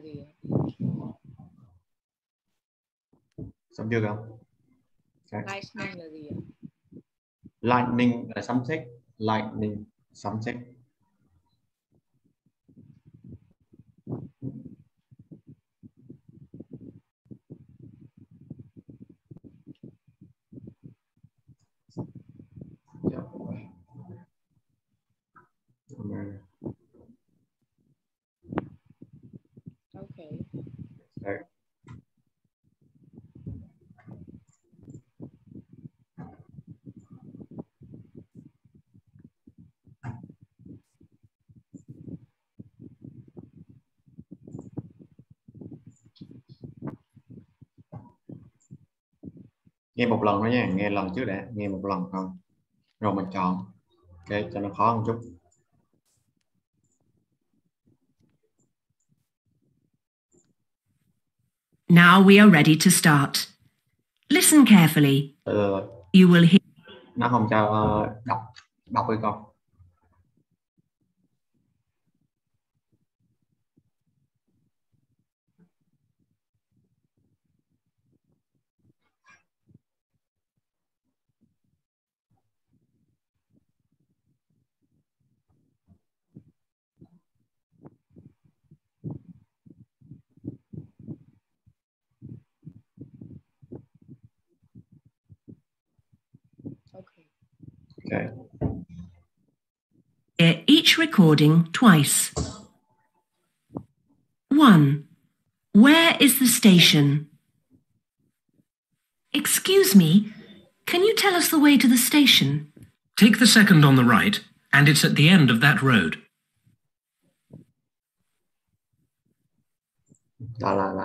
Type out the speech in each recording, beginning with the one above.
gì ạ? Xong chưa không? Lightning là gì ạ? Lightning là sấm sét. Lightning, sấm sét. Okay. Đấy. Nghe một lần nữa nha, nghe lần trước đã, nghe một lần không rồi mình chọn. Ok, cho nó khó một chút. Now we are ready to start. Listen carefully. You will hear. Nó không cho đọc với con. Okay. Okay. Hear each recording twice. 1. Where is the station? Excuse me, can you tell us the way to the station? Take the second on the right, and it's at the end of that road.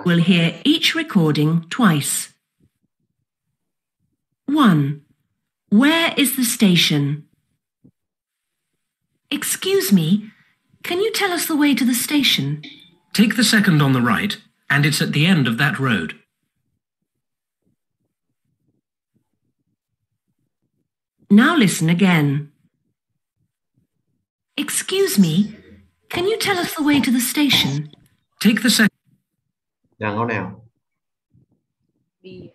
We'll hear each recording twice. 1. Where is the station? Excuse me, can you tell us the way to the station? Take the second on the right, and it's at the end of that road. Now listen again. Excuse me, can you tell us the way to the station? Take the second. Dàn câu nào? B.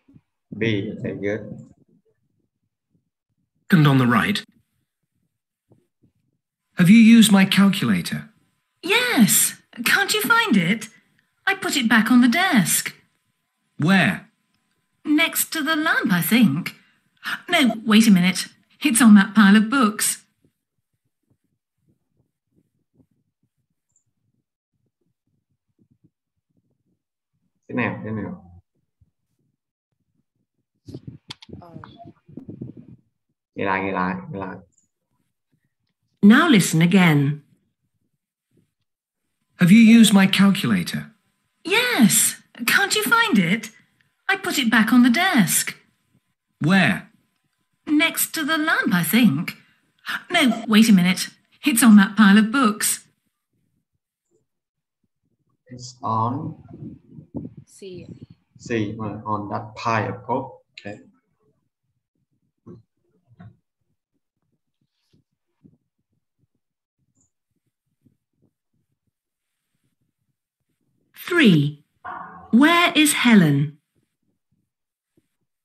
B, very good. Second on the right. Have you used my calculator? Yes. Can't you find it? I put it back on the desk. Where? Next to the lamp, I think. No, wait a minute. It's on that pile of books. Thế nào? Nghe lại. Now listen again. Have you used my calculator? Yes. Can't you find it? I put it back on the desk. Where? Next to the lamp, I think. No, wait a minute. It's on that pile of books. It's on C. On that pile of books. Okay. Three. Where is Helen?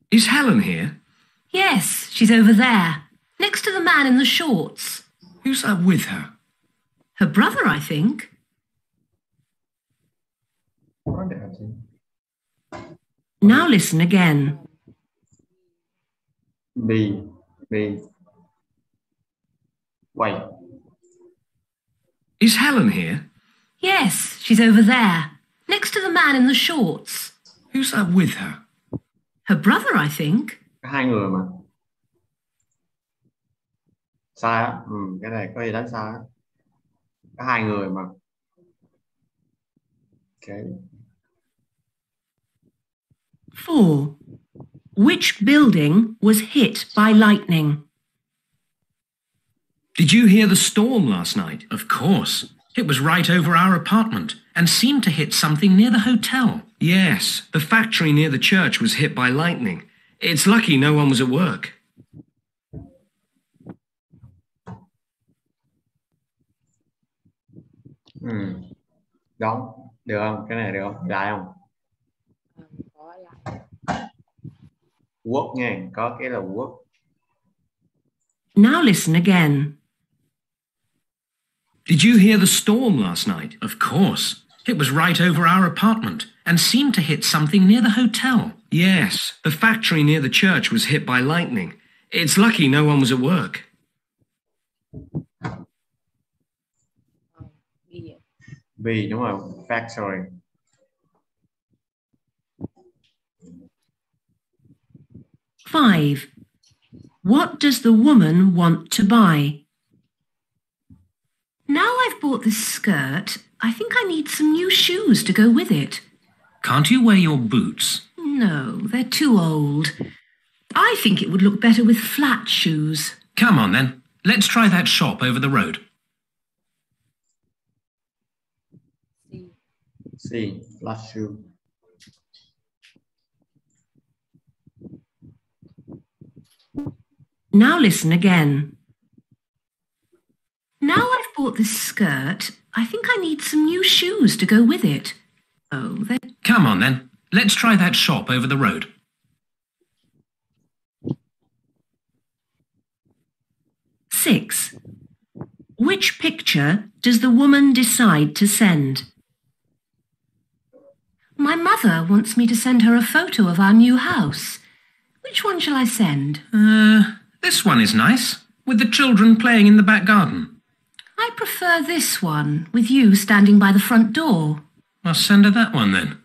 Is Helen here? Yes, she's over there, next to the man in the shorts. Who's that with her? Her brother, I think. Now listen again. B. Wait. Is Helen here? Yes, she's over there, next to the man in the shorts. Who's that with her? Her brother, I think. Hai người mà. Sai á. Cái này có gì đánh sai á. Có hai người mà. Okay. 4. Which building was hit by lightning? Did you hear the storm last night? Of course. It was right over our apartment and seemed to hit something near the hotel. Yes, the factory near the church was hit by lightning. It's lucky no one was at work. Đúng. Được không? Cái này được không? Lại không? Có lại. Quốc nha, có cái là quốc. Now listen again. Did you hear the storm last night? Of course. It was right over our apartment and seemed to hit something near the hotel. Yes, the factory near the church was hit by lightning. It's lucky no one was at work. Bì. Vì đúng rồi, factory. Five. What does the woman want to buy? Now I've bought this skirt, I think I need some new shoes to go with it. Can't you wear your boots? No, they're too old. I think it would look better with flat shoes. Come on then. Let's try that shop over the road. C, flat shoe. Now listen again. Now I've bought this skirt, I think I need some new shoes to go with it. Oh, they're... Come on then. Let's try that shop over the road. Six. Which picture does the woman decide to send? My mother wants me to send her a photo of our new house. Which one shall I send? This one is nice, with the children playing in the back garden. I prefer this one, with you standing by the front door. I'll send her that one then.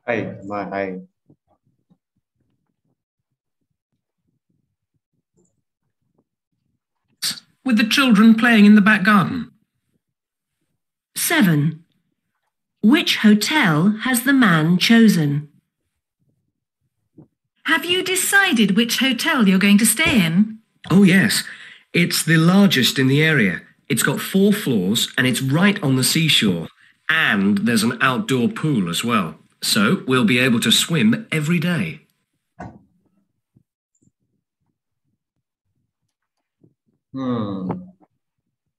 A, mời A. With the children playing in the back garden. 7. Which hotel has the man chosen? Have you decided which hotel you're going to stay in? Oh yes, it's the largest in the area. It's got 4 floors and it's right on the seashore. And there's an outdoor pool as well. So we'll be able to swim every day.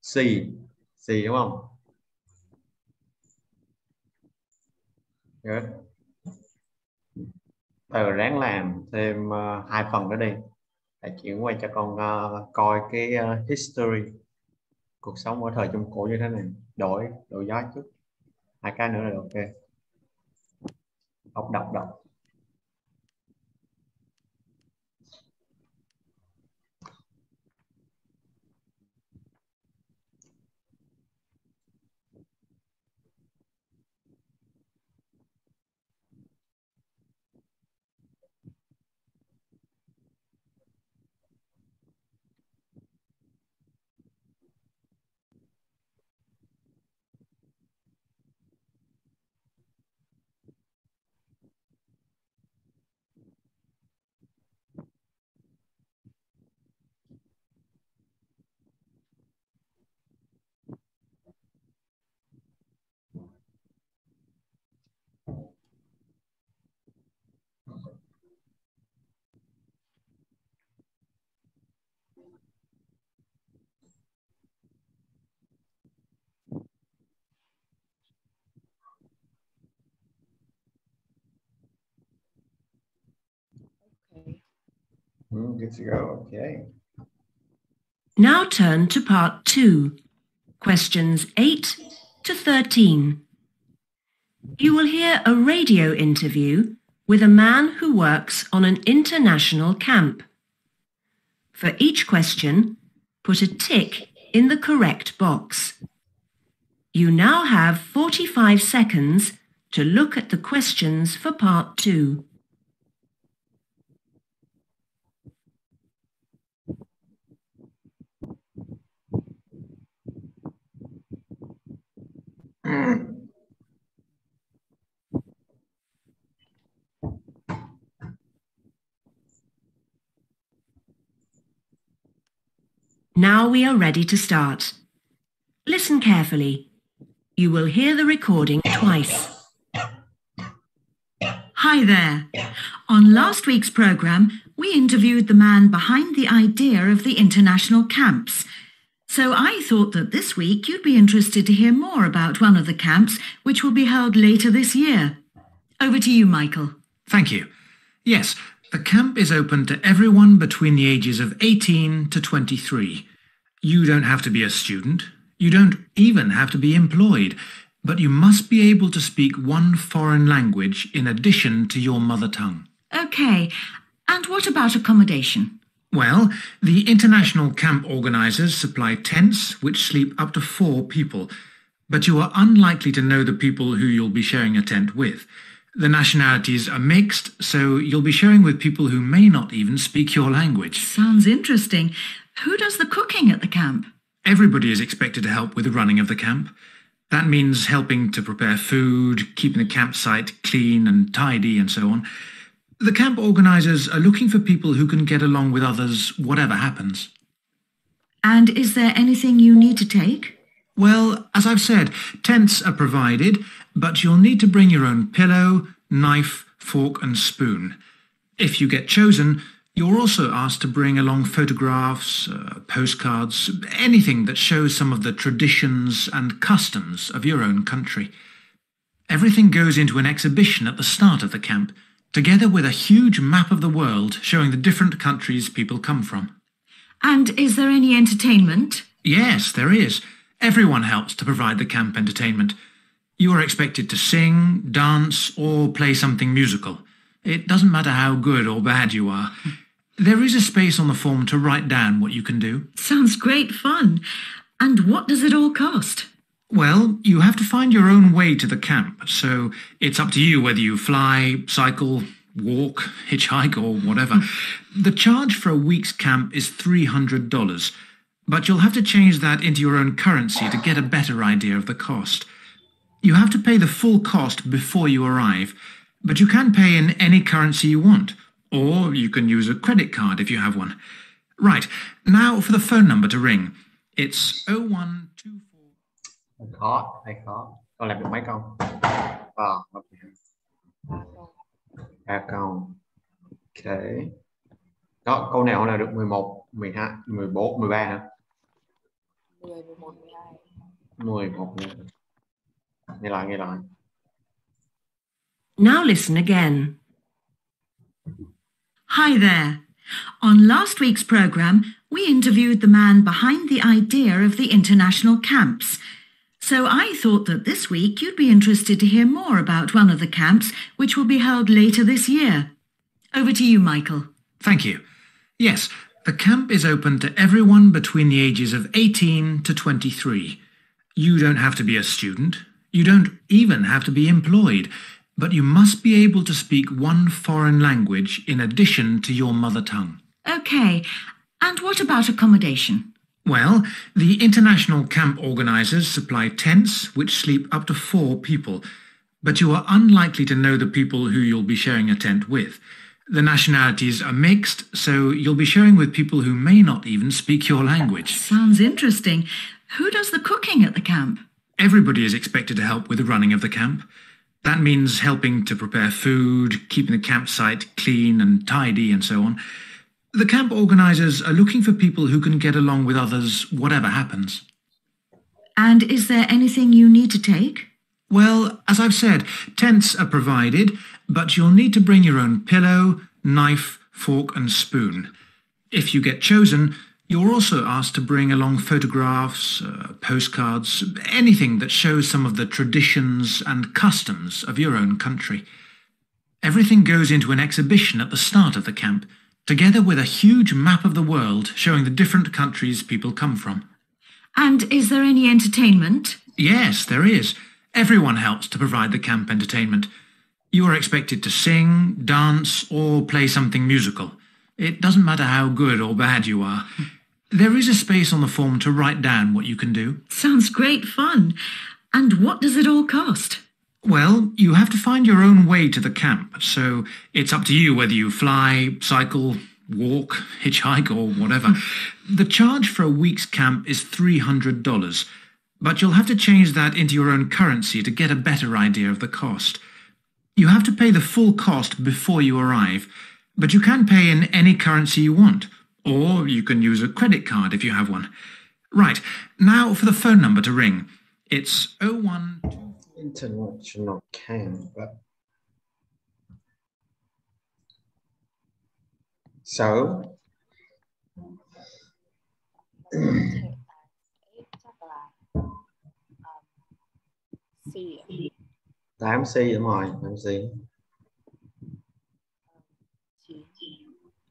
C, C đúng không? Good. Ráng làm thêm 2 phần nữa đi. Hãy chuyển qua cho con coi cái history, cuộc sống ở thời Trung Cổ như thế này. Đổi gió chút. 2 cái nữa là ok. Đọc. Good to go. Okay. Now turn to part 2, questions 8 to 13. You will hear a radio interview with a man who works on an international camp. For each question, put a tick in the correct box. You now have 45 seconds to look at the questions for part 2. Now we are ready to start. Listen carefully. You will hear the recording twice. Hi there. On last week's programme, we interviewed the man behind the idea of the international camps. So I thought that this week you'd be interested to hear more about one of the camps, which will be held later this year. Over to you, Michael. Thank you. Yes, the camp is open to everyone between the ages of 18 to 23. You don't have to be a student. You don't even have to be employed. But you must be able to speak one foreign language in addition to your mother tongue. OK. And what about accommodation? Well, the international camp organisers supply tents which sleep up to 4 people, but you are unlikely to know the people who you'll be sharing a tent with. The nationalities are mixed, so you'll be sharing with people who may not even speak your language. Sounds interesting. Who does the cooking at the camp? Everybody is expected to help with the running of the camp. That means helping to prepare food, keeping the campsite clean and tidy, and so on. The camp organisers are looking for people who can get along with others, whatever happens. And is there anything you need to take? Well, as I've said, tents are provided, but you'll need to bring your own pillow, knife, fork and spoon. If you get chosen, you're also asked to bring along photographs, postcards, anything that shows some of the traditions and customs of your own country. Everything goes into an exhibition at the start of the camp, together with a huge map of the world showing the different countries people come from. And is there any entertainment? Yes, there is. Everyone helps to provide the camp entertainment. You are expected to sing, dance, or play something musical. It doesn't matter how good or bad you are. There is a space on the form to write down what you can do. Sounds great fun. And what does it all cost? Well, you have to find your own way to the camp, so it's up to you whether you fly, cycle, walk, hitchhike or whatever. The charge for a week's camp is $300, but you'll have to change that into your own currency to get a better idea of the cost. You have to pay the full cost before you arrive, but you can pay in any currency you want, or you can use a credit card if you have one. Right, now for the phone number to ring. It's 0124... Khó, hay khó. Con làm được mấy câu? Ba câu. Ok. Đó, câu nào là được 11, 12, 14, 13 hả? 10, 11, 12. 11, 12. Nghe lại. Now listen again. Hi there. On last week's programme, we interviewed the man behind the idea of the international camps. So I thought that this week you'd be interested to hear more about one of the camps, which will be held later this year. Over to you, Michael. Thank you. Yes, the camp is open to everyone between the ages of 18 to 23. You don't have to be a student. You don't even have to be employed. But you must be able to speak one foreign language in addition to your mother tongue. OK. And what about accommodation? Well, the international camp organisers supply tents which sleep up to 4 people, but you are unlikely to know the people who you'll be sharing a tent with. The nationalities are mixed, so you'll be sharing with people who may not even speak your language. Sounds interesting. Who does the cooking at the camp? Everybody is expected to help with the running of the camp. That means helping to prepare food, keeping the campsite clean and tidy, and so on. The camp organisers are looking for people who can get along with others, whatever happens. And is there anything you need to take? Well, as I've said, tents are provided, but you'll need to bring your own pillow, knife, fork and spoon. If you get chosen, you're also asked to bring along photographs, postcards, anything that shows some of the traditions and customs of your own country. Everything goes into an exhibition at the start of the camp, together with a huge map of the world showing the different countries people come from. And is there any entertainment? Yes, there is. Everyone helps to provide the camp entertainment. You are expected to sing, dance, or play something musical. It doesn't matter how good or bad you are. There is a space on the form to write down what you can do. Sounds great fun. And what does it all cost? Well, you have to find your own way to the camp, so it's up to you whether you fly, cycle, walk, hitchhike or whatever. The charge for a week's camp is $300, but you'll have to change that into your own currency to get a better idea of the cost. You have to pay the full cost before you arrive, But you can pay in any currency you want, or you can use a credit card if you have one. Right, now for the phone number to ring. It's 01... International camp. So chắc là C. 8C đúng rồi, 8C.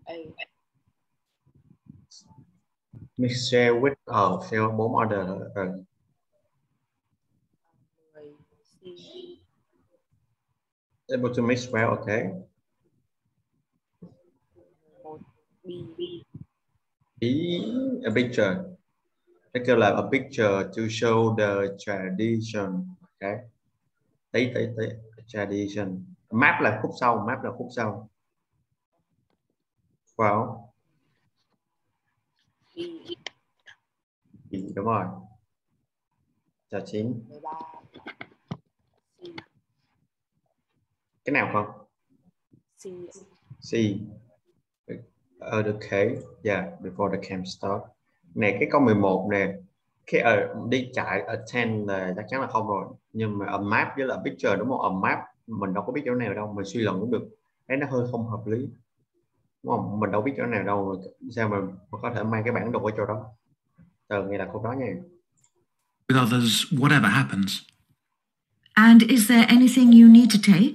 9A. Mixture with fill 4 order rồi. 10C. Able to mix well, okay. 11B. B, a picture. Nó kêu là a picture to show the tradition. Okay. Tí. Tradition. Map là khúc sau, Wow. B. B, đúng rồi. Chào 9. 13. C. Cái nào không? C. C. Okay. Yeah, before the camp start. Nè, cái câu 11 nè. Cái đi chạy attend là chắc chắn là không rồi. Nhưng mà a map với là picture đúng không? A map mình đâu có biết chỗ nào đâu, mình suy luận cũng được. Đấy, nó hơi không hợp lý. Đúng không? Mình đâu biết chỗ nào đâu, sao mà có thể mang cái bản đồ ở chỗ đó. Nghe là câu đó nha. With others, whatever happens. And is there anything you need to take?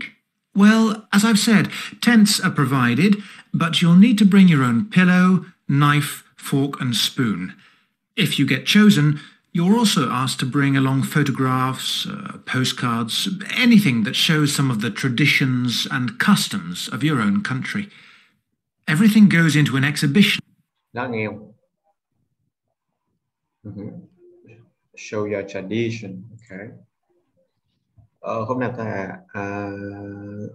Well, as I've said, tents are provided, but you'll need to bring your own pillow, knife, fork and spoon. If you get chosen, you're also asked to bring along photographs, postcards, anything that shows some of the traditions and customs of your own country. Everything goes into an exhibition. Đó nghe không? Show your tradition. Okay. Hôm nào ta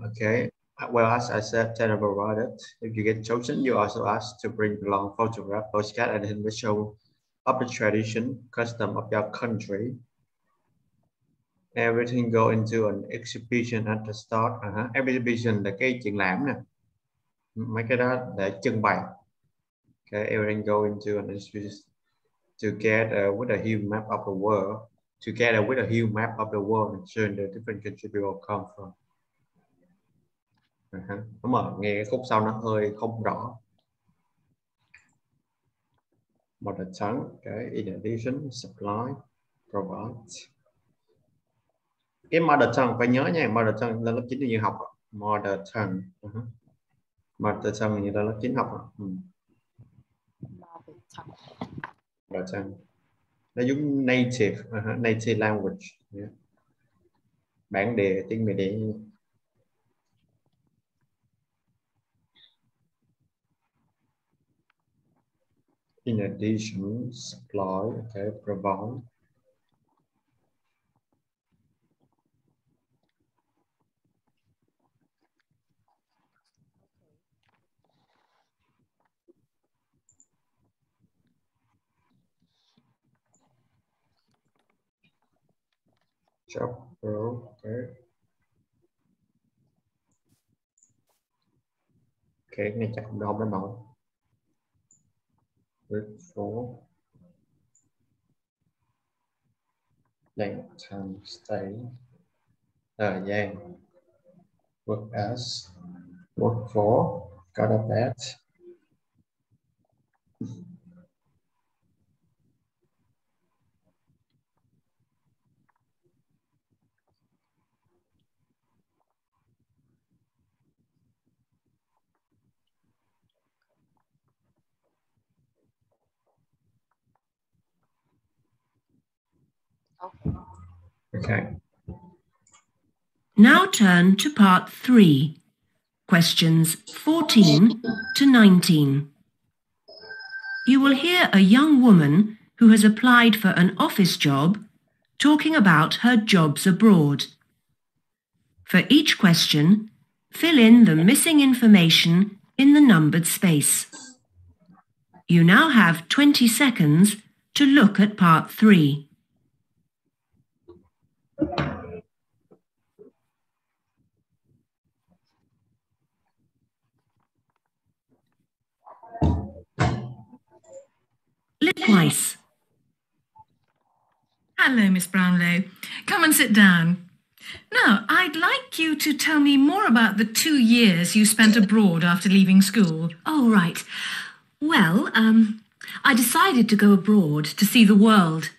okay. Well, as I said, tell about it. If you get chosen, you also asked to bring along photograph, postcard, and then the show of the tradition, custom of your country. Everything go into an exhibition at the start. Exhibition là cái triển lãm nè. Mấy cái đó để trưng bày. Okay, everything go into an exhibition together with a huge map of the world. Together with a huge map of the world and showing the different countries we all come from. Đúng rồi, nghe cái khúc sau nó hơi không rõ. Mother tongue, okay, in addition, supply, provide. Cái mother tongue phải nhớ nha, mother tongue là lớp 9 như học. Mother tongue. Mother tongue như là lớp 9 học. Mother tongue. Nó giống native, native language. Yeah. Bản địa, tiếng Mỹ địa. In addition, supply, okay, provide. Shop, okay. Okay, cái này chắc không đến nổi. With for length time stay. Thời gian. Work as. Work for. Got of that. Okay. Now turn to part 3, questions 14 to 19. You will hear a young woman who has applied for an office job talking about her jobs abroad. For each question, fill in the missing information in the numbered space. You now have 20 seconds to look at part 3. Live twice. Hello, Miss Brownlow. Come and sit down. Now, I'd like you to tell me more about the 2 years you spent abroad after leaving school. Oh, right. Well, I decided to go abroad to see the world.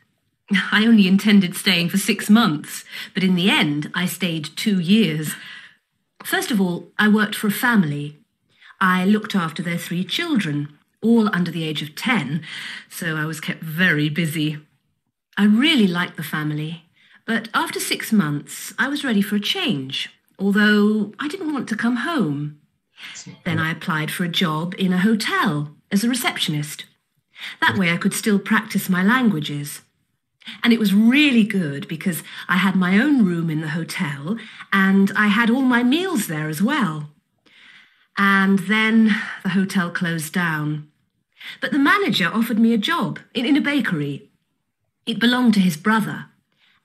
I only intended staying for 6 months, but in the end, I stayed 2 years. First of all, I worked for a family. I looked after their 3 children, all under the age of 10, so I was kept very busy. I really liked the family, but after 6 months, I was ready for a change, although I didn't want to come home. Then I applied for a job in a hotel as a receptionist. That way I could still practice my languages. And it was really good because I had my own room in the hotel and I had all my meals there as well. And then the hotel closed down. But the manager offered me a job in a bakery. It belonged to his brother,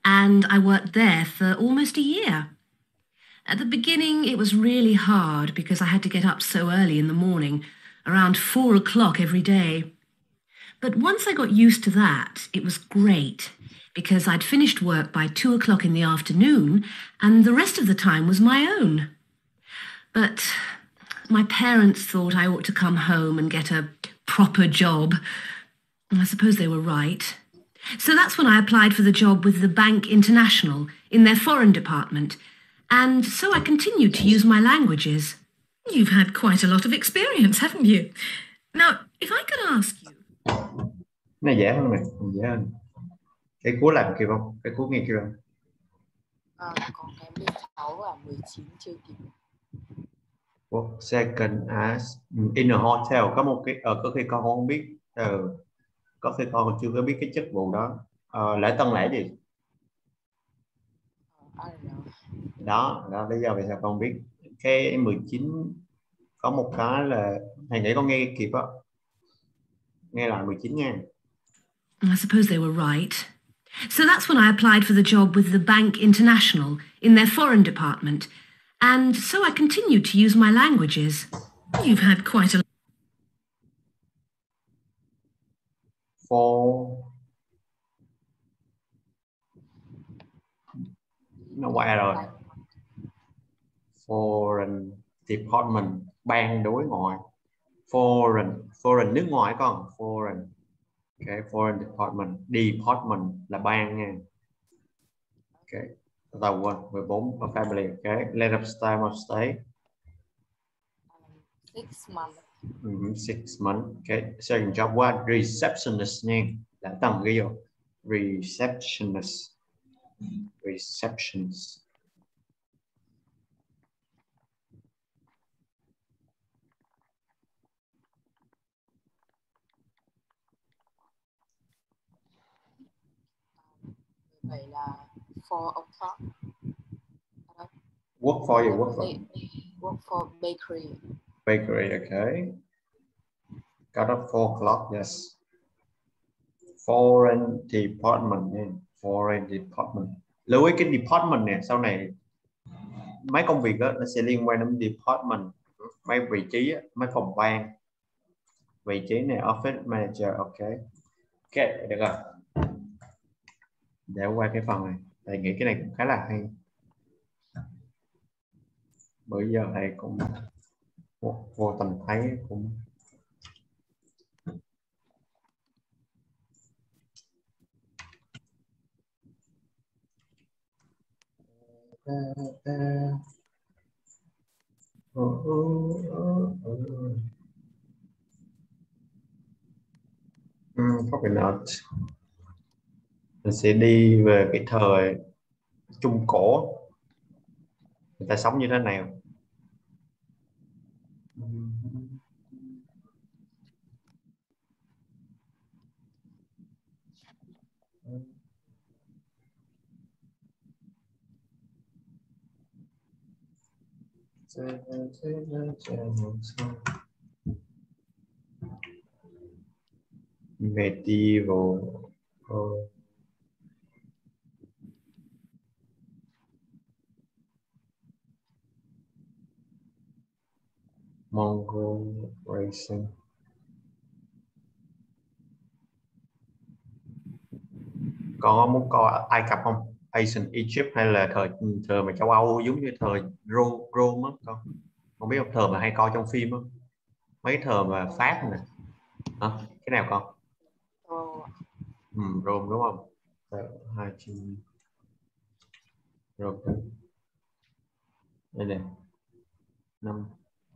and I worked there for almost a year. At the beginning, it was really hard because I had to get up so early in the morning, around 4 o'clock every day. But once I got used to that, it was great because I'd finished work by 2 o'clock in the afternoon and the rest of the time was my own. But my parents thought I ought to come home and get a proper job. I suppose they were right. So that's when I applied for the job with the Bank International in their foreign department. And so I continued to use my languages. You've had quite a lot of experience, haven't you? Now, if I could ask you... Này dễ hơn này, dễ hơn. Cái cuối làm kịp không? Cái cuối nghe kịp không? Còn cái 16 và 19 chưa kịp. Work second as in a hotel. Có một cái có khi con không biết, có khi con còn chưa có biết cái chức vụ đó. Lễ tân lễ gì? Đó lý do vì sao con không biết. Cái 19 có một cái là thầy nghĩ con nghe kịp á. Nghe lại 19 nha. I suppose they were right. So that's when I applied for the job with the Bank International in their foreign department. And so I continued to use my languages. You've had quite a... Nó qua rồi. Foreign department, ban đối ngoại. Foreign nước ngoài con. Foreign. Okay, foreign department là ban nha. Okay. Tàu quên 14 và family. Okay. Length of time of stay. 6 months. 6 months. Okay. Second job what? Receptionist nha. Đã tầng ghi vô. Receptionist. Vậy là 4 o'clock. Work for you. Work for bakery. Bakery, okay. Got up 4 o'clock, yes. Foreign department nha. Foreign department. Lưu ý cái department này sau này mấy công việc đó, nó sẽ liên quan đến department, mấy vị trí, mấy phòng ban. Vị trí này office manager, ok. Ok, được rồi. Để qua cái phần này, thầy nghĩ cái này cũng khá là hay. Bởi giờ thầy cũng vô tình thấy cũng probably not. Mình sẽ đi về cái thời Trung Cổ, người ta sống như thế nào. Medieval. Mongol racing. con có muốn coi Ai Cập không? Ancient Egypt hay là thời mà châu Âu giống như thời Rome á con? Không biết ông thời mà hay coi trong phim á, mấy thời mà Pháp nè, cái nào con? Rome đúng không? Hai chim Rome đây nè, năm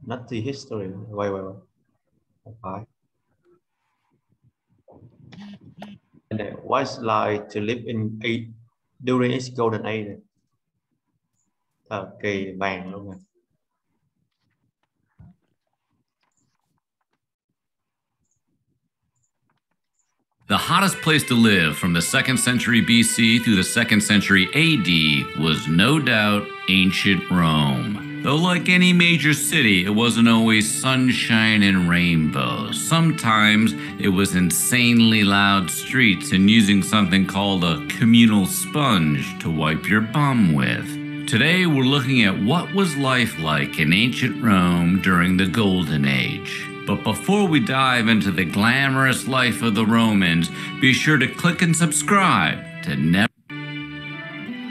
Nazi history, quay không phải. What it's like to live during its golden age? Thời kỳ vàng luôn rồi. The hottest place to live from the 2nd century BC through the 2nd century AD was no doubt ancient Rome. Though like any major city, it wasn't always sunshine and rainbows. Sometimes it was insanely loud streets and using something called a communal sponge to wipe your bum with. Today we're looking at what was life like in ancient Rome during the Golden Age. But before we dive into the glamorous life of the Romans, be sure to click and subscribe to never.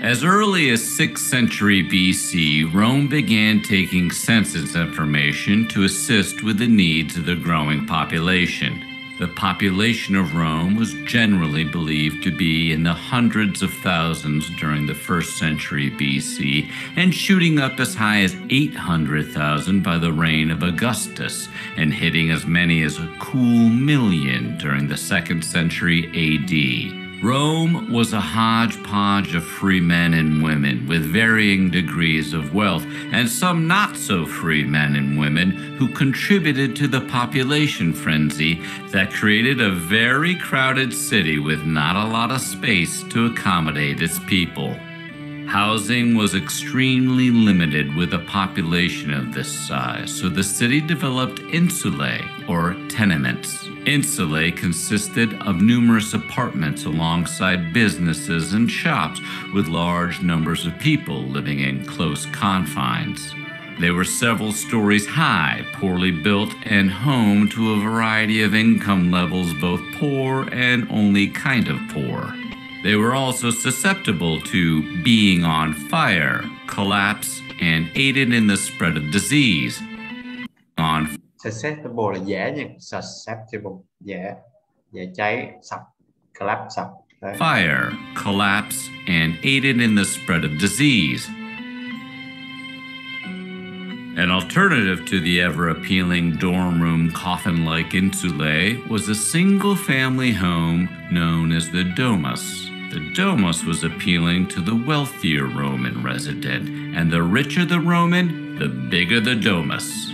As early as 6th century BC, Rome began taking census information to assist with the needs of the growing population. The population of Rome was generally believed to be in the hundreds of thousands during the 1st century BC and shooting up as high as 800,000 by the reign of Augustus and hitting as many as a cool million during the 2nd century AD. Rome was a hodgepodge of free men and women with varying degrees of wealth, and some not so free men and women who contributed to the population frenzy that created a very crowded city with not a lot of space to accommodate its people. Housing was extremely limited with a population of this size, so the city developed insulae, or tenements. Insulae consisted of numerous apartments alongside businesses and shops with large numbers of people living in close confines. They were several stories high, poorly built, and home to a variety of income levels, both poor and only kind of poor. They were also susceptible to being on fire, collapse, and aided in the spread of disease. Susceptible là dễ nha, susceptible dễ cháy, sập, collapse sập. Đấy. Fire, collapse, and aided in the spread of disease. An alternative to the ever-appealing dorm room coffin-like insulae was a single-family home known as the domus. The domus was appealing to the wealthier Roman resident, and the richer the Roman, the bigger the domus.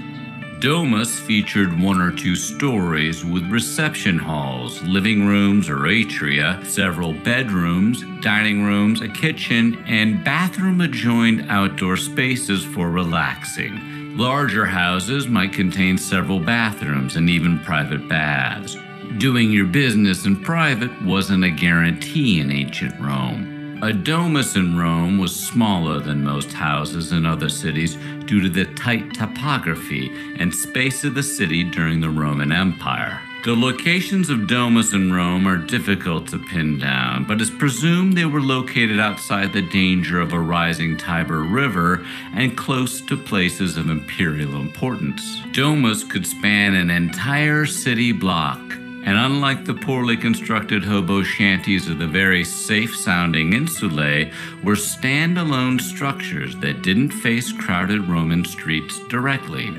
Domus featured 1 or 2 stories with reception halls, living rooms or atria, several bedrooms, dining rooms, a kitchen, and bathroom-adjoined outdoor spaces for relaxing. Larger houses might contain several bathrooms and even private baths. Doing your business in private wasn't a guarantee in ancient Rome. A domus in Rome was smaller than most houses in other cities due to the tight topography and space of the city during the Roman Empire. The locations of domus in Rome are difficult to pin down, but it's presumed they were located outside the danger of a rising Tiber River and close to places of imperial importance. Domus could span an entire city block, and unlike the poorly constructed hobo shanties of the very safe-sounding insulae, were standalone structures that didn't face crowded Roman streets directly.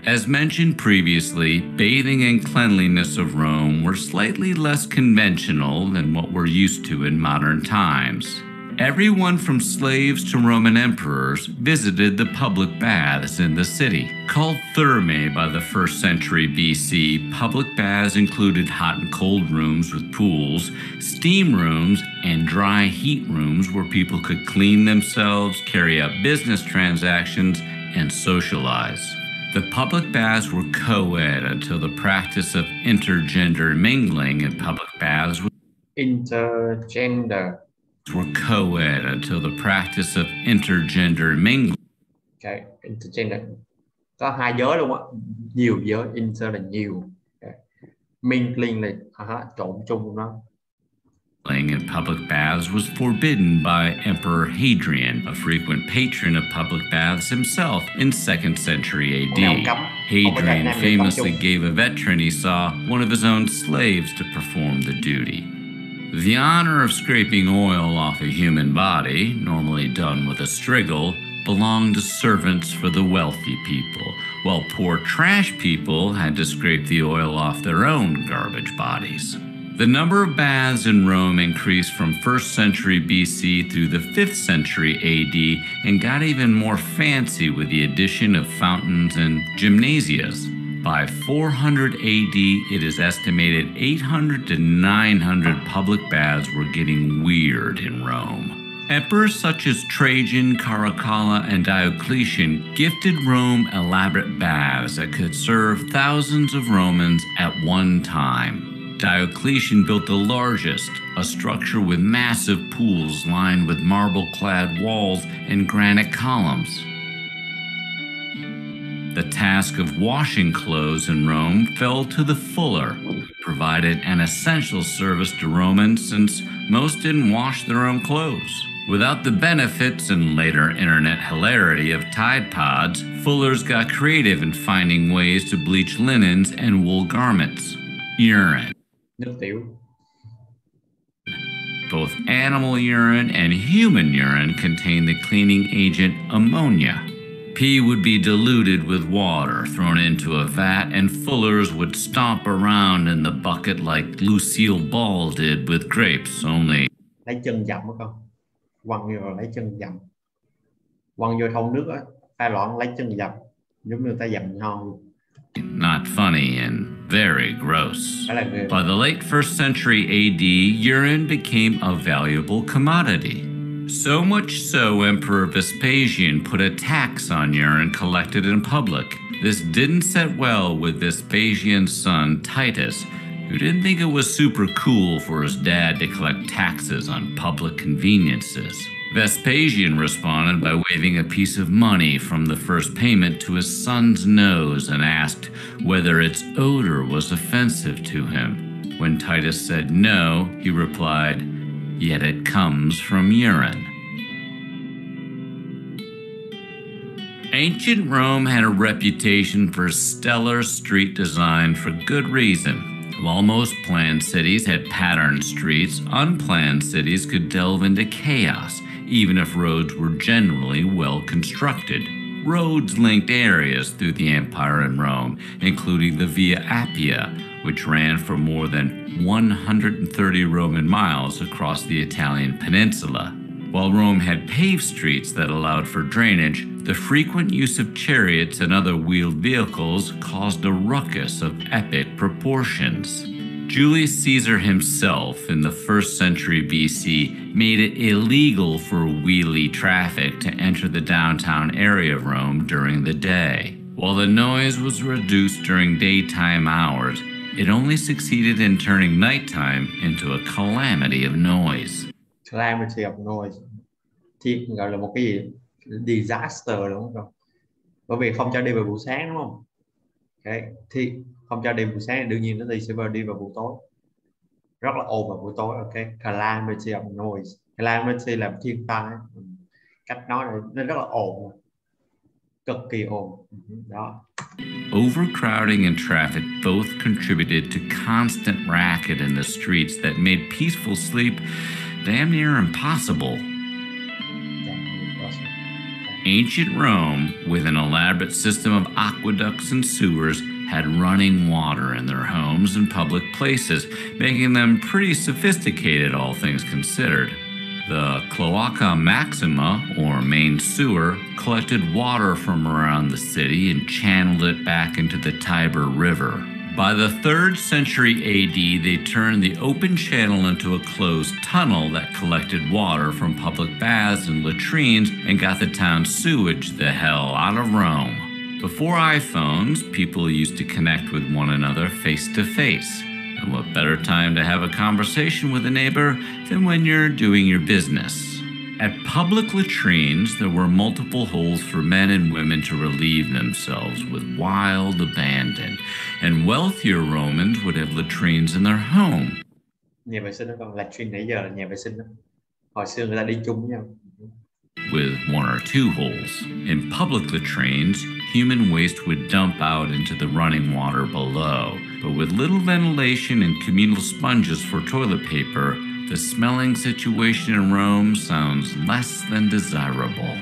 As mentioned previously, bathing and cleanliness of Rome were slightly less conventional than what we're used to in modern times. Everyone from slaves to Roman emperors visited the public baths in the city. Called thermae by the 1st century BC, public baths included hot and cold rooms with pools, steam rooms, and dry heat rooms where people could clean themselves, carry out business transactions, and socialize. The public baths were co-ed until the practice of intergender mingling in public baths were co-ed until the practice of intergender mingling. Okay, intergender. Có 2 giới luôn á, nhiều giới, inter là nhiều. Okay. Mingling là trộn chung nó. In public baths was forbidden by Emperor Hadrian, a frequent patron of public baths himself in 2nd century AD. Hadrian famously gave a veteran he saw one of his own slaves to perform the duty. The honor of scraping oil off a human body, normally done with a striggle, belonged to servants for the wealthy people, while poor trash people had to scrape the oil off their own garbage bodies. The number of baths in Rome increased from 1st century BC through the 5th century AD and got even more fancy with the addition of fountains and gymnasias. By 400 AD, it is estimated 800 to 900 public baths were getting weird in Rome. Emperors such as Trajan, Caracalla, and Diocletian gifted Rome elaborate baths that could serve thousands of Romans at one time. Diocletian built the largest, a structure with massive pools lined with marble-clad walls and granite columns. The task of washing clothes in Rome fell to the fuller, who provided an essential service to Romans since most didn't wash their own clothes. Without the benefits and later internet hilarity of Tide Pods, fullers got creative in finding ways to bleach linens and wool garments. Urine. Nước tiểu. Both animal urine and human urine contain the cleaning agent ammonia. Pee would be diluted with water, thrown into a vat, and fullers would stomp around in the bucket like Lucille Ball did with grapes, only... Lấy chân dặm đó con. Quăng vô rồi lấy chân dặm. Quăng vô thau nước á, pha loãng lấy chân dặm. Giống như ta dặm nho. Not funny and very gross. By the late 1st century AD, urine became a valuable commodity. So much so, Emperor Vespasian put a tax on urine collected in public. This didn't set well with Vespasian's son, Titus, who didn't think it was super cool for his dad to collect taxes on public conveniences. Vespasian responded by waving a piece of money from the first payment to his son's nose and asked whether its odor was offensive to him. When Titus said no, he replied, "Yet it comes from urine." Ancient Rome had a reputation for stellar street design for good reason. While most planned cities had patterned streets, unplanned cities could delve into chaos, even if roads were generally well constructed. Roads linked areas through the empire in Rome, including the Via Appia, which ran for more than 130 Roman miles across the Italian peninsula. While Rome had paved streets that allowed for drainage, the frequent use of chariots and other wheeled vehicles caused a ruckus of epic proportions. Julius Caesar himself, in the 1st century BC, made it illegal for wheelie traffic to enter the downtown area of Rome during the day. While the noise was reduced during daytime hours, it only succeeded in turning nighttime into a calamity of noise. Calamity of noise. Thì gọi là một cái gì? Disaster đúng không? Bởi vì không cho đi vào buổi sáng đúng không? Okay. Thì không cho đi buổi sáng, đương nhiên nó sẽ đi vào buổi tối. Rất là ồn vào buổi tối. Okay. Calamity of noise. Calamity là thiên tai. Cách nói là nó rất là ồn. Cực kỳ ồn. Đó. Overcrowding and traffic both contributed to constant racket in the streets that made peaceful sleep damn near impossible. Ancient Rome, with an elaborate system of aqueducts and sewers, had running water in their homes and public places, making them pretty sophisticated, all things considered. The Cloaca Maxima, or main sewer, collected water from around the city and channeled it back into the Tiber River. By the 3rd century AD, they turned the open channel into a closed tunnel that collected water from public baths and latrines and got the town's sewage the hell out of Rome. Before iPhones, people used to connect with one another face to face. And what better time to have a conversation with a neighbor than when you're doing your business? At public latrines, there were multiple holes for men and women to relieve themselves with wild abandon, and wealthier Romans would have latrines in their home. Nhà vệ sinh đó con, latrine nãy giờ là nhà vệ sinh đó. Hồi xưa người ta đi chung với nhau. With one or two holes. In public latrines, human waste would dump out into the running water below. But with little ventilation and communal sponges for toilet paper, the smelling situation in Rome sounds less than desirable.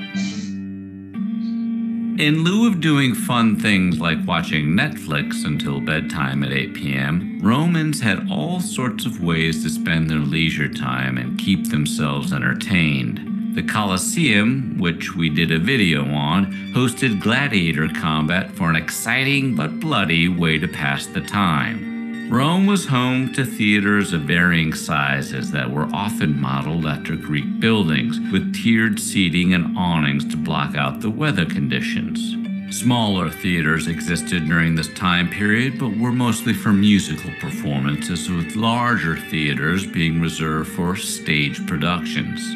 In lieu of doing fun things like watching Netflix until bedtime at 8 p.m., Romans had all sorts of ways to spend their leisure time and keep themselves entertained. The Colosseum, which we did a video on, hosted gladiator combat for an exciting but bloody way to pass the time. Rome was home to theaters of varying sizes that were often modeled after Greek buildings, with tiered seating and awnings to block out the weather conditions. Smaller theaters existed during this time period, but were mostly for musical performances, with larger theaters being reserved for stage productions.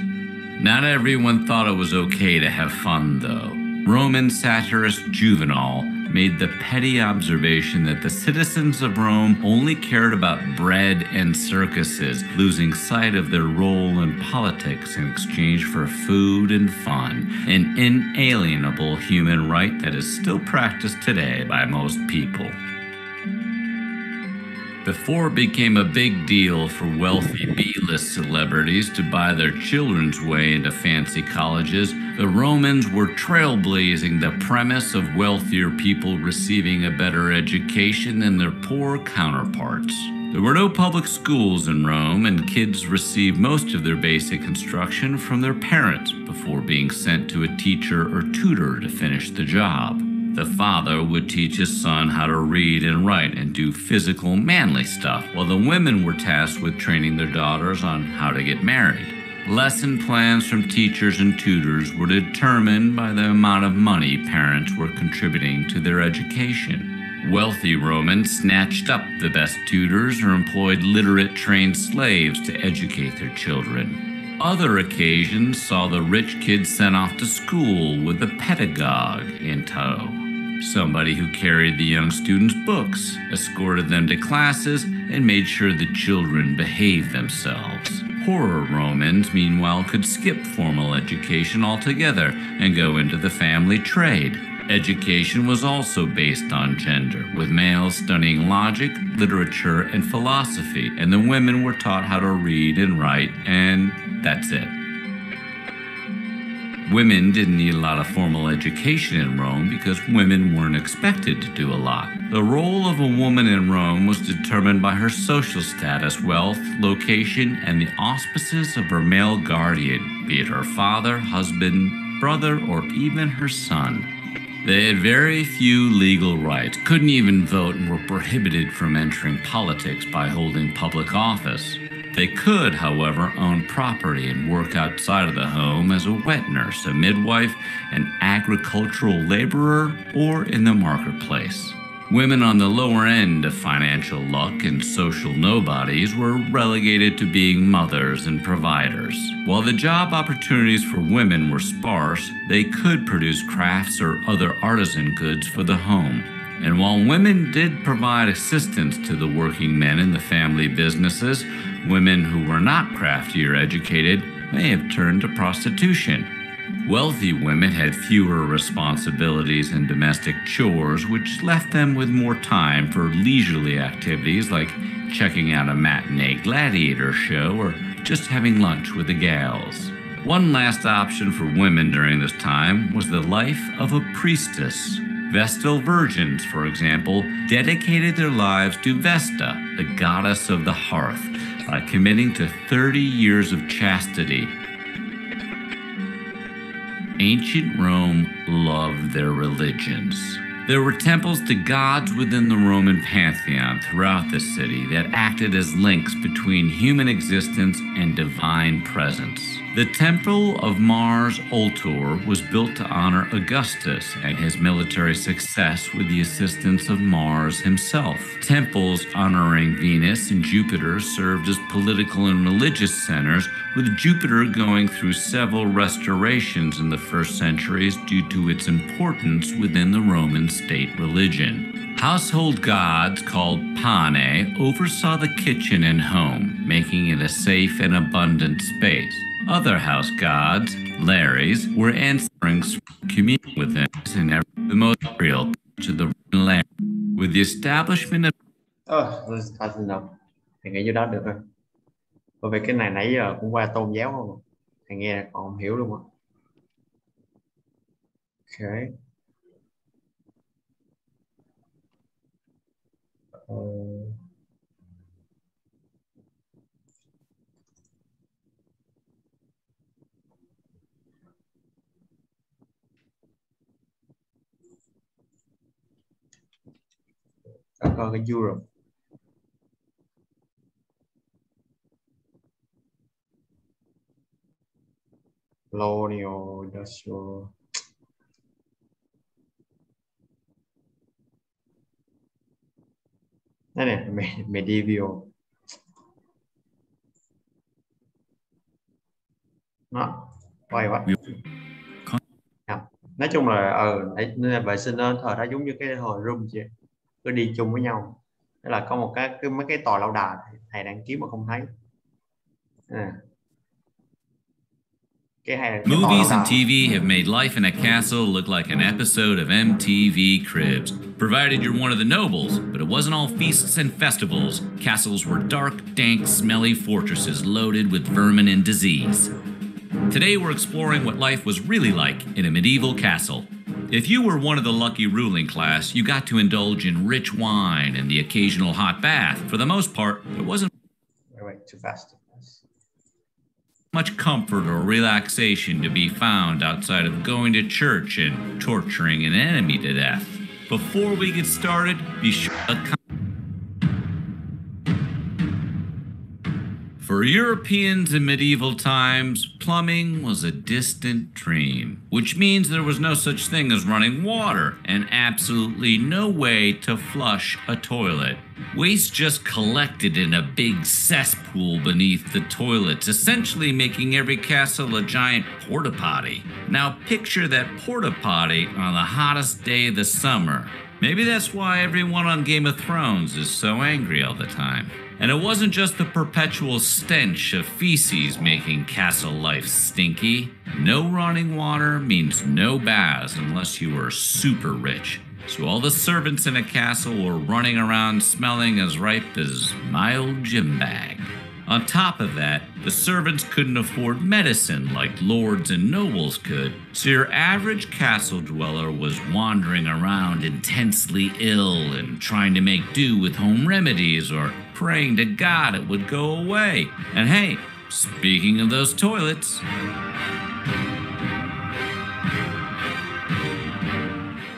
Not everyone thought it was okay to have fun, though. Roman satirist Juvenal made the petty observation that the citizens of Rome only cared about bread and circuses, losing sight of their role in politics in exchange for food and fun, an inalienable human right that is still practiced today by most people. Before it became a big deal for wealthy B-list celebrities to buy their children's way into fancy colleges, the Romans were trailblazing the premise of wealthier people receiving a better education than their poor counterparts. There were no public schools in Rome, and kids received most of their basic instruction from their parents before being sent to a teacher or tutor to finish the job. The father would teach his son how to read and write and do physical, manly stuff, while the women were tasked with training their daughters on how to get married. Lesson plans from teachers and tutors were determined by the amount of money parents were contributing to their education. Wealthy Romans snatched up the best tutors or employed literate trained slaves to educate their children. Other occasions saw the rich kids sent off to school with a pedagogue in tow. Somebody who carried the young students' books, escorted them to classes, and made sure the children behaved themselves. Poorer Romans, meanwhile, could skip formal education altogether and go into the family trade. Education was also based on gender, with males studying logic, literature, and philosophy, and the women were taught how to read and write, and that's it. Women didn't need a lot of formal education in Rome because women weren't expected to do a lot. The role of a woman in Rome was determined by her social status, wealth, location, and the auspices of her male guardian, be it her father, husband, brother, or even her son. They had very few legal rights, couldn't even vote, and were prohibited from entering politics by holding public office. They could, however, own property and work outside of the home as a wet nurse, a midwife, an agricultural laborer, or in the marketplace. Women on the lower end of financial luck and social nobodies were relegated to being mothers and providers. While the job opportunities for women were sparse, they could produce crafts or other artisan goods for the home. And while women did provide assistance to the working men in the family businesses, women who were not crafty or educated may have turned to prostitution. Wealthy women had fewer responsibilities in domestic chores, which left them with more time for leisurely activities like checking out a matinee gladiator show or just having lunch with the gals. One last option for women during this time was the life of a priestess. Vestal virgins, for example, dedicated their lives to Vesta, the goddess of the hearth, by committing to 30 years of chastity. Ancient Rome loved their religions. There were temples to gods within the Roman pantheon throughout the city that acted as links between human existence and divine presence. The Temple of Mars Ultor was built to honor Augustus and his military success with the assistance of Mars himself. Temples honoring Venus and Jupiter served as political and religious centers, with Jupiter going through several restorations in the first centuries due to its importance within the Roman state religion. Household gods called Pane oversaw the kitchen and home. making it a safe and abundant space. Other house gods, Larrys, were answering communion with them in the most real to the land. With the establishment of thầy nghĩ vô đó được rồi. Bởi vì cái này nãy giờ cũng qua tôn giáo không? Thầy nghe còn không hiểu luôn á. Okay. Coi cái Europe. Colonial, industrial. Đây này, medieval. Nó quay quá. Nói chung là vệ sinh đó thời đó giống như cái hồi room chị, cứ đi chung với nhau. Đó là có một mấy cái tòa lâu đài thầy đang kiếm mà không thấy. Movies and TV have made life in a castle look like an episode of MTV Cribs. Provided you're one of the nobles, but it wasn't all feasts and festivals. Castles were dark, dank, smelly fortresses loaded with vermin and disease. Today we're exploring what life was really like in a medieval castle. If you were one of the lucky ruling class, you got to indulge in rich wine and the occasional hot bath. For the most part, there wasn't too fast. Much comfort or relaxation to be found outside of going to church and torturing an enemy to death. Before we get started, be sure to For Europeans in medieval times, plumbing was a distant dream, which means there was no such thing as running water and absolutely no way to flush a toilet. Waste just collected in a big cesspool beneath the toilets, essentially making every castle a giant porta potty. Now picture that porta potty on the hottest day of the summer. Maybe that's why everyone on Game of Thrones is so angry all the time. And it wasn't just the perpetual stench of feces making castle life stinky. No running water means no baths unless you were super rich. So all the servants in a castle were running around smelling as ripe as my old gym bag. On top of that, the servants couldn't afford medicine like lords and nobles could, so your average castle dweller was wandering around intensely ill and trying to make do with home remedies or praying to God it would go away. And hey, speaking of those toilets,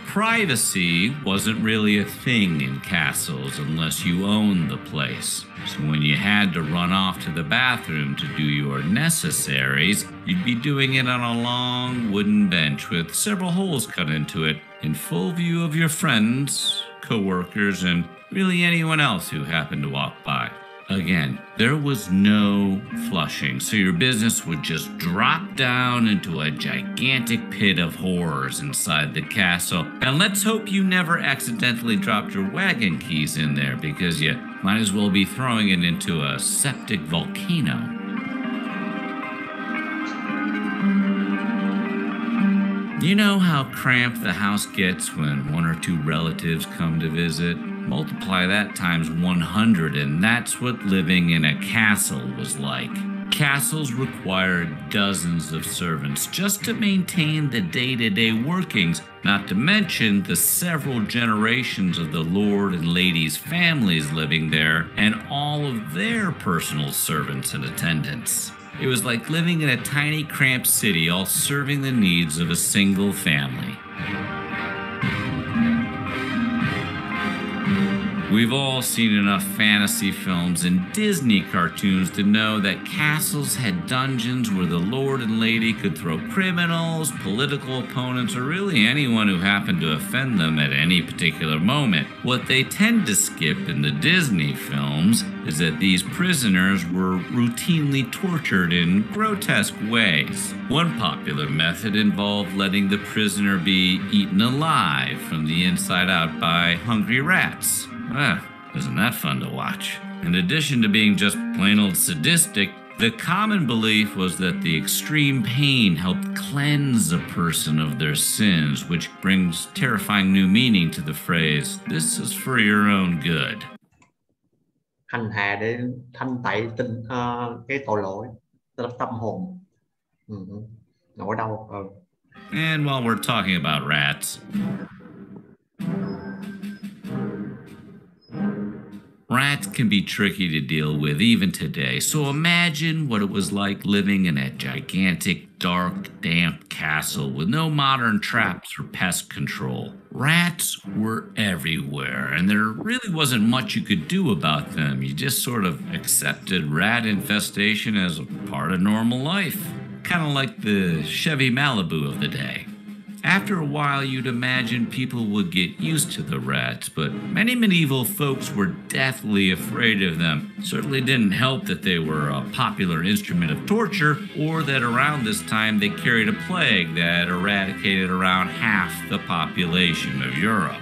privacy wasn't really a thing in castles unless you owned the place. So when you had to run off to the bathroom to do your necessaries, you'd be doing it on a long wooden bench with several holes cut into it in full view of your friends, co-workers, and really anyone else who happened to walk by. Again, there was no flushing, so your business would just drop down into a gigantic pit of horrors inside the castle. And let's hope you never accidentally dropped your wagon keys in there, because you might as well be throwing it into a septic volcano. You know how cramped the house gets when one or two relatives come to visit? Multiply that times 100, and that's what living in a castle was like. Castles required dozens of servants just to maintain the day-to-day workings, not to mention the several generations of the lord and lady's families living there, and all of their personal servants and attendants. It was like living in a tiny, cramped city, all serving the needs of a single family. We've all seen enough fantasy films and Disney cartoons to know that castles had dungeons where the lord and lady could throw criminals, political opponents, or really anyone who happened to offend them at any particular moment. What they tend to skip in the Disney films is that these prisoners were routinely tortured in grotesque ways. One popular method involved letting the prisoner be eaten alive from the inside out by hungry rats. Isn't that fun to watch? In addition to being just plain old sadistic, the common belief was that the extreme pain helped cleanse a person of their sins, which brings terrifying new meaning to the phrase, "This is for your own good." Hành hạ để thanh tẩy cái tội lỗi, tức là tâm hồn. Nỗi đau. And while we're talking about rats, rats can be tricky to deal with even today, so imagine what it was like living in a gigantic, dark, damp castle with no modern traps or pest control. Rats were everywhere, and there really wasn't much you could do about them. You just sort of accepted rat infestation as a part of normal life, kind of like the Chevy Malibu of the day. After a while, you'd imagine people would get used to the rats, but many medieval folks were deathly afraid of them. Certainly didn't help that they were a popular instrument of torture, or that around this time they carried a plague that eradicated around half the population of Europe.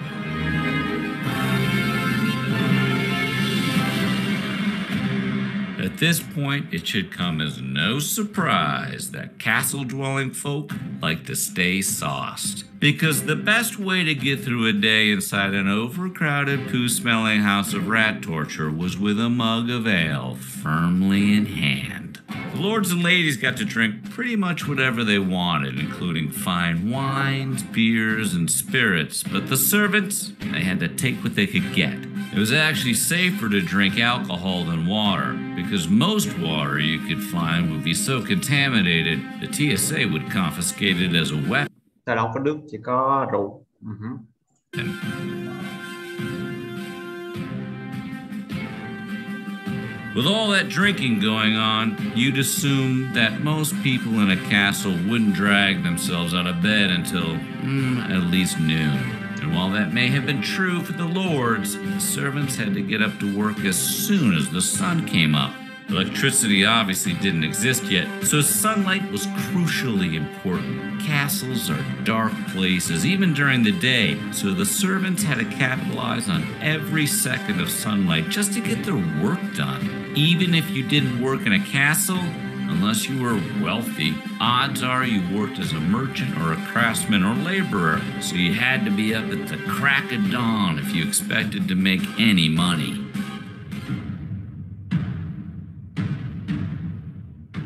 At this point, it should come as no surprise that castle-dwelling folk like to stay sauced. Because the best way to get through a day inside an overcrowded, poo-smelling house of rat torture was with a mug of ale firmly in hand. The lords and ladies got to drink pretty much whatever they wanted, including fine wines, beers, and spirits, but the servants, they had to take what they could get. It was actually safer to drink alcohol than water, because most water you could find would be so contaminated, the TSA would confiscate it as a weapon. Tại đâu có nước, chỉ có rượu. With all that drinking going on, you'd assume that most people in a castle wouldn't drag themselves out of bed until at least noon. And while that may have been true for the lords, the servants had to get up to work as soon as the sun came up. Electricity obviously didn't exist yet, so sunlight was crucially important. Castles are dark places, even during the day, so the servants had to capitalize on every second of sunlight just to get their work done. Even if you didn't work in a castle, unless you were wealthy, odds are you worked as a merchant or a craftsman or laborer, so you had to be up at the crack of dawn if you expected to make any money.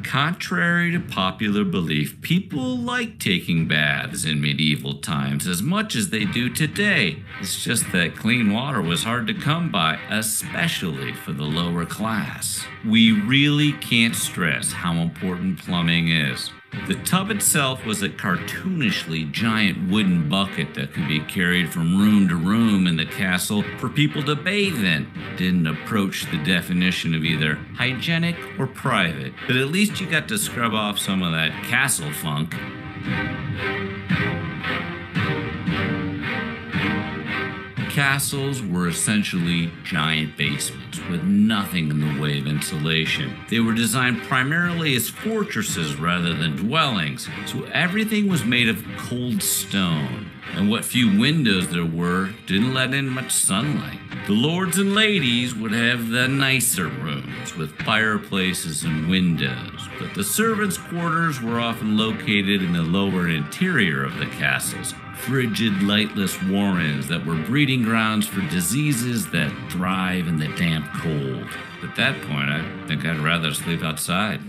Contrary to popular belief, people liked taking baths in medieval times as much as they do today. It's just that clean water was hard to come by, especially for the lower class. We really can't stress how important plumbing is. The tub itself was a cartoonishly giant wooden bucket that could be carried from room to room in the castle for people to bathe in. Didn't approach the definition of either hygienic or private, but at least you got to scrub off some of that castle funk. Castles were essentially giant basements with nothing in the way of insulation. They were designed primarily as fortresses rather than dwellings, so everything was made of cold stone, and what few windows there were didn't let in much sunlight. The lords and ladies would have the nicer rooms with fireplaces and windows, but the servants' quarters were often located in the lower interior of the castles. Frigid, lightless warrens that were breeding grounds for diseases that thrive in the damp cold. At that point, I think I'd rather sleep outside.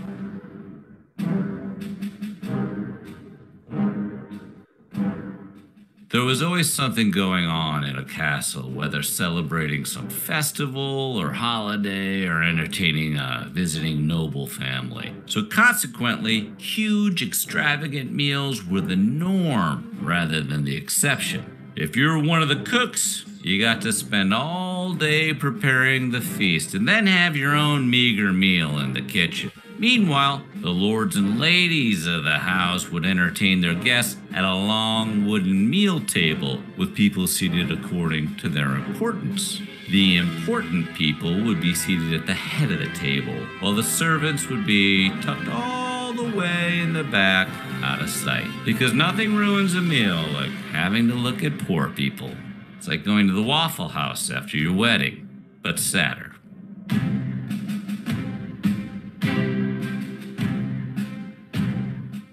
There was always something going on in a castle, whether celebrating some festival or holiday or entertaining a visiting noble family. So consequently, huge, extravagant meals were the norm rather than the exception. If you were one of the cooks, you got to spend all day preparing the feast and then have your own meager meal in the kitchen. Meanwhile, the lords and ladies of the house would entertain their guests at a long wooden meal table with people seated according to their importance. The important people would be seated at the head of the table, while the servants would be tucked all the way in the back, out of sight. Because nothing ruins a meal like having to look at poor people. It's like going to the Waffle House after your wedding. but sadder.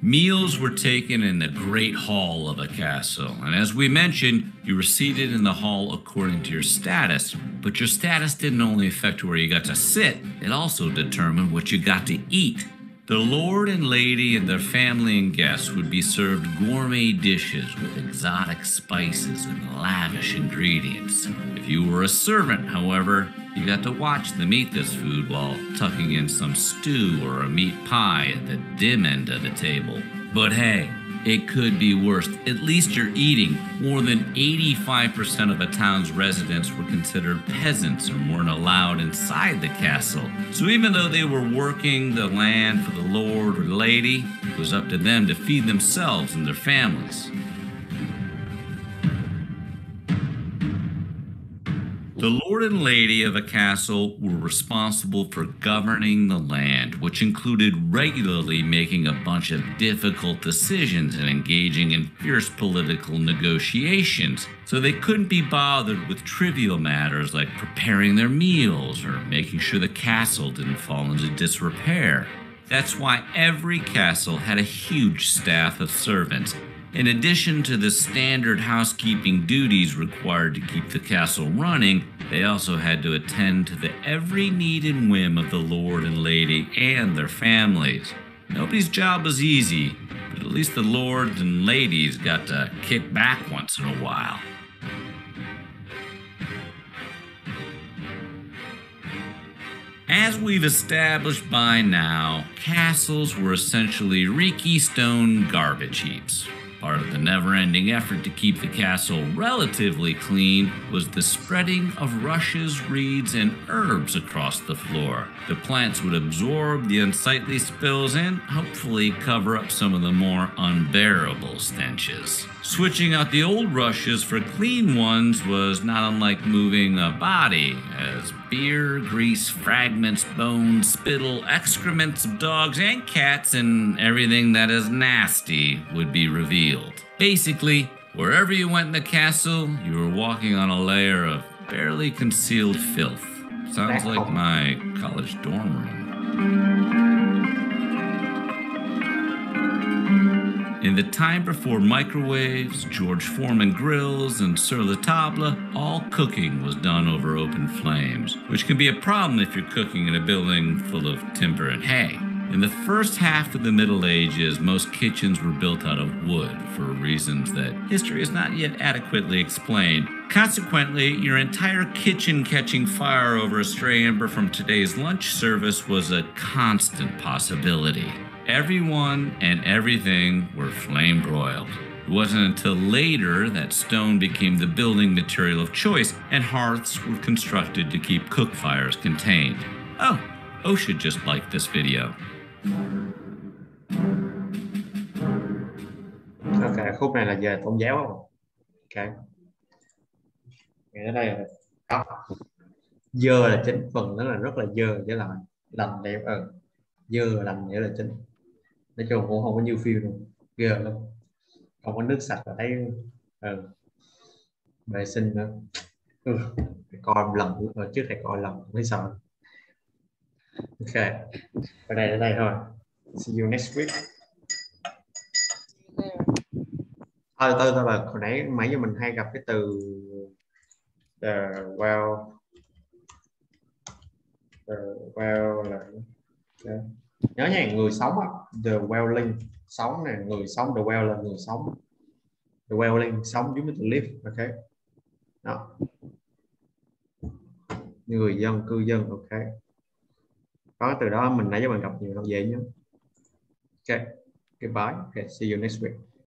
Meals were taken in the great hall of a castle, and as we mentioned, you were seated in the hall according to your status, but your status didn't only affect where you got to sit, it also determined what you got to eat. The lord and lady and their family and guests would be served gourmet dishes with exotic spices and lavish ingredients. If you were a servant, however, you got to watch them eat this food while tucking in some stew or a meat pie at the dim end of the table. But hey, it could be worse. At least you're eating. More than 85% of a town's residents were considered peasants and weren't allowed inside the castle. So even though they were working the land for the lord or lady, it was up to them to feed themselves and their families. The lord and lady of a castle were responsible for governing the land, which included regularly making a bunch of difficult decisions and engaging in fierce political negotiations. So they couldn't be bothered with trivial matters like preparing their meals or making sure the castle didn't fall into disrepair. That's why every castle had a huge staff of servants. In addition to the standard housekeeping duties required to keep the castle running, they also had to attend to the every need and whim of the lord and lady and their families. Nobody's job was easy, but at least the lords and ladies got to kick back once in a while. As we've established by now, castles were essentially reeky stone garbage heaps. Part of the never-ending effort to keep the castle relatively clean was the spreading of rushes, reeds, and herbs across the floor. The plants would absorb the unsightly spills and hopefully cover up some of the more unbearable stenches. Switching out the old rushes for clean ones was not unlike moving a body, as beer, grease, fragments, bones, spittle, excrements of dogs and cats, and everything that is nasty would be revealed. Basically, wherever you went in the castle, you were walking on a layer of barely concealed filth. Sounds like my college dorm room. In the time before microwaves, George Foreman grills, and sur la table, all cooking was done over open flames, which can be a problem if you're cooking in a building full of timber and hay. In the first half of the Middle Ages, most kitchens were built out of wood for reasons that history has not yet adequately explained. Consequently, your entire kitchen catching fire over a stray ember from today's lunch service was a constant possibility. Everyone and everything were flame broiled. It wasn't until later that stone became the building material of choice and hearths were constructed to keep cook fires contained. Oh, OSHA just liked this video. Ok, khúc này là về tôn giáo không? Ok. Ở đây là đó. Dơ là chính, phần đó là rất là dơ với lại lành đẹp. Dơ lành nghĩa là chính. Nói chung cũng không có nhiều phim đâu, ghê lắm, không có nước sạch là thấy vệ sinh nữa. Phải coi một lần nữa, trước thầy coi lần mới sợ. Ok, ở đây thôi. See you next week. Tôi là hồi nãy mấy giờ mình hay gặp cái từ the well là okay. Nhớ nha, người sống á, the welling, sống nè, người sống, the well là người sống, the welling, sống giống như to live, ok, đó, người dân, cư dân, ok, có từ đó mình nãy giờ mình gặp nhiều, dễ nhớ, ok, goodbye, okay, see you next week.